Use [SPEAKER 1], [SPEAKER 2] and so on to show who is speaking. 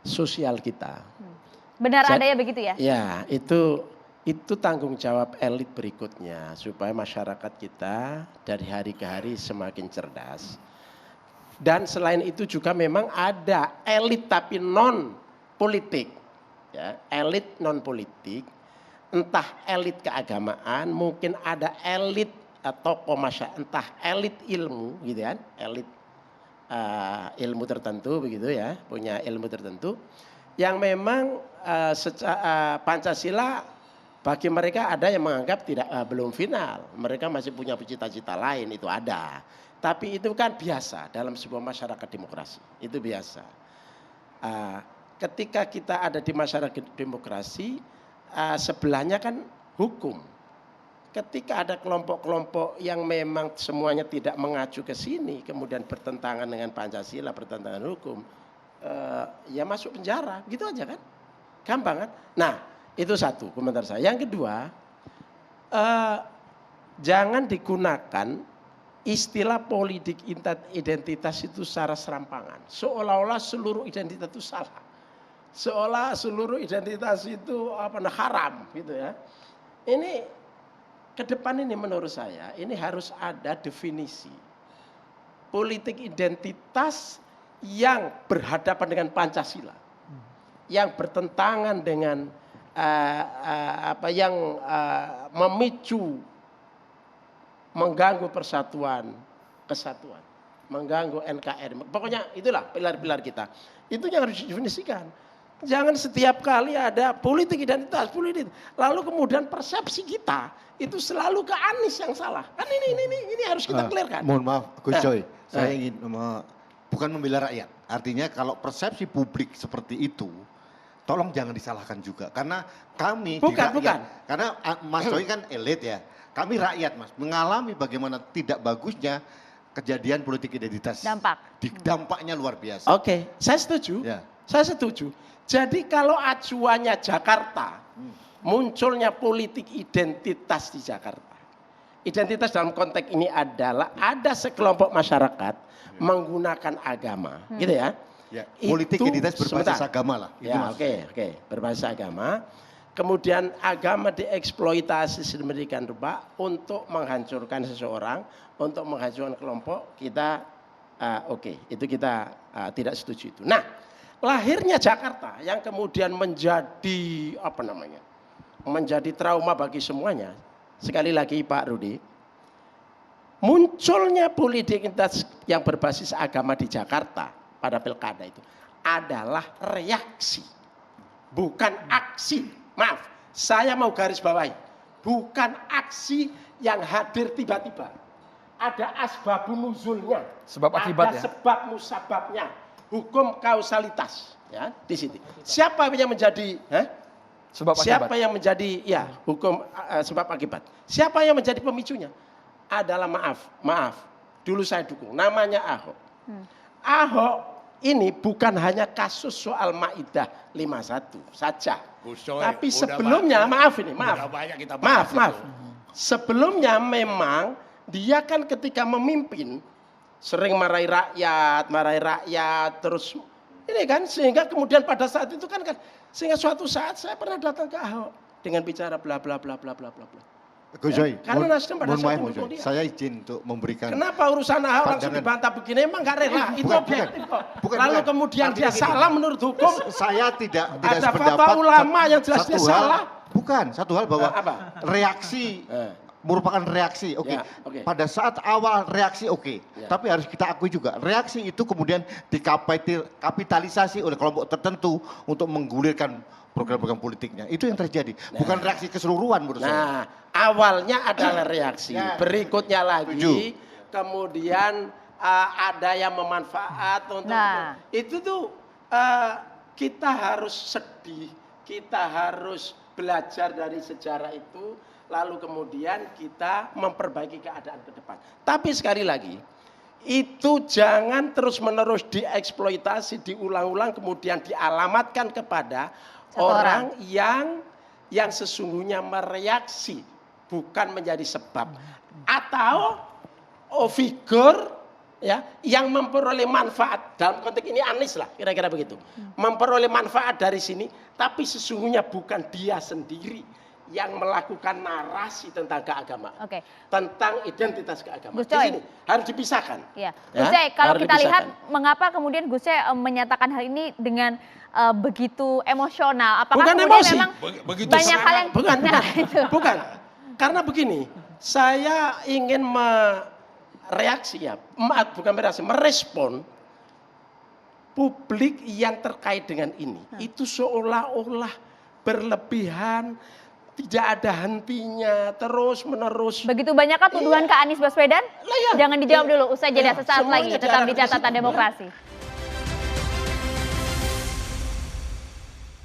[SPEAKER 1] sosial kita.
[SPEAKER 2] Benar adanya begitu ya?
[SPEAKER 1] Ya, itu tanggung jawab elit berikutnya supaya masyarakat kita dari hari ke hari semakin cerdas. Dan selain itu juga memang ada elit tapi non politik, ya, elit non politik, entah elit keagamaan, mungkin ada elit tokoh masyarakat, entah elit ilmu, gitu kan, elit ilmu tertentu begitu ya, punya ilmu tertentu, yang memang Pancasila bagi mereka ada yang menganggap belum final, mereka masih punya cita-cita lain, itu ada. Tapi itu kan biasa dalam sebuah masyarakat demokrasi, itu biasa. Ketika kita ada di masyarakat demokrasi, sebelahnya kan hukum. Ketika ada kelompok-kelompok yang memang semuanya tidak mengacu ke sini, kemudian bertentangan dengan Pancasila, bertentangan hukum, ya masuk penjara, gitu aja kan, gampang kan. Nah, itu satu komentar saya. Yang kedua, jangan digunakan istilah politik identitas itu secara serampangan. Seolah-olah seluruh identitas itu salah. Seolah seluruh identitas itu haram gitu ya. Ini ke depan ini menurut saya ini harus ada definisi. Politik identitas yang berhadapan dengan Pancasila. Yang bertentangan dengan yang memicu, mengganggu persatuan, kesatuan, mengganggu NKRI. Pokoknya itulah pilar-pilar kita. Itu yang harus didefinisikan. Jangan setiap kali ada politik identitas, politik. Lalu kemudian persepsi kita itu selalu ke Anies yang salah. Kan ini harus kita clearkan.
[SPEAKER 3] Mohon maaf, Gus Coy, saya ingin bukan membela rakyat. Artinya kalau persepsi publik seperti itu, tolong jangan disalahkan juga. Karena kami
[SPEAKER 1] bukan.
[SPEAKER 3] Karena Mas Coy kan elit ya. Kami rakyat Mas, mengalami bagaimana tidak bagusnya kejadian politik identitas. Dampaknya luar biasa.
[SPEAKER 1] Oke, saya setuju.
[SPEAKER 3] Ya.
[SPEAKER 1] Saya setuju. Jadi kalau acuannya Jakarta, munculnya politik identitas di Jakarta. Identitas dalam konteks ini adalah ada sekelompok masyarakat menggunakan agama, gitu ya.
[SPEAKER 3] Ya, politik identitas berbasis agama lah.
[SPEAKER 1] Ya, oke, berbasis agama. Kemudian agama dieksploitasi sedemikian rupa untuk menghancurkan seseorang, untuk menghancurkan kelompok, kita itu kita tidak setuju itu. Nah, lahirnya Jakarta yang kemudian menjadi menjadi trauma bagi semuanya. Sekali lagi Pak Rudi, munculnya politik identitas yang berbasis agama di Jakarta pada pilkada itu adalah reaksi, bukan aksi. Maaf, saya mau garis bawahi, bukan aksi yang hadir tiba-tiba. Ada asbabun nuzulnya,
[SPEAKER 4] sebab akibat,
[SPEAKER 1] ada sebab musababnya, hukum kausalitas, ya di sini. Siapa yang menjadi
[SPEAKER 4] sebab akibat?
[SPEAKER 1] Siapa yang menjadi hukum sebab akibat? Siapa yang menjadi pemicunya? Adalah maaf. Dulu saya dukung, namanya Ahok. Ahok ini bukan hanya kasus soal Maidah 51 saja. Tapi sebelumnya, maaf. Sebelumnya memang dia kan ketika memimpin sering marahi rakyat, terus ini kan sehingga kemudian pada saat itu kan sehingga suatu saat saya pernah datang ke Ahok dengan bicara bla bla bla bla bla bla bla.
[SPEAKER 3] Gus Coy,
[SPEAKER 1] karena Nasdem pada saat itu
[SPEAKER 3] saya izin untuk memberikan.
[SPEAKER 1] Kenapa urusan Ahok langsung dibantah begini? Emang gak rela, itu objektif kok. Lalu kemudian dia salah menurut hukum.
[SPEAKER 3] Saya tidak
[SPEAKER 1] ada
[SPEAKER 3] sependapat.
[SPEAKER 1] fatwa ulama yang jelas dia salah.
[SPEAKER 3] Bukan, satu hal bahwa reaksi merupakan reaksi, oke. Pada saat awal reaksi tapi harus kita akui juga reaksi itu kemudian dikapitalisasi oleh kelompok tertentu untuk menggulirkan program-program politiknya. Itu yang terjadi, bukan reaksi keseluruhan menurut saya.
[SPEAKER 1] Awalnya adalah reaksi, berikutnya lagi kemudian ada yang memanfaat untuk itu tuh kita harus sedih, kita harus belajar dari sejarah itu, lalu kemudian kita memperbaiki keadaan ke depan. Tapi sekali lagi, itu jangan terus-menerus dieksploitasi, diulang-ulang, kemudian dialamatkan kepada orang yang sesungguhnya mereaksi, bukan menjadi sebab. Atau figur ya, yang memperoleh manfaat dalam konteks ini Anies lah, kira-kira begitu. Memperoleh manfaat dari sini, tapi sesungguhnya bukan dia sendiri yang melakukan narasi tentang keagamaan, tentang identitas keagamaan. Di sini harus dipisahkan.
[SPEAKER 2] Ya. Gus Coy, kalau kita lihat mengapa kemudian Gus Coy menyatakan hal ini dengan begitu emosional? Apakah
[SPEAKER 1] bukan
[SPEAKER 2] kemudian
[SPEAKER 1] emosi.
[SPEAKER 2] memang
[SPEAKER 1] Begitu
[SPEAKER 2] banyak hal yang
[SPEAKER 1] bukan. Karena begini, saya ingin reaksi ya, bukan bereaksi, merespon publik yang terkait dengan ini. Itu seolah-olah berlebihan, tidak ada hentinya, terus menerus.
[SPEAKER 2] Begitu banyakkah tuduhan ke Anies Baswedan? Jangan dijawab dulu, usai jeda sesaat lagi, tetap di Catatan Demokrasi.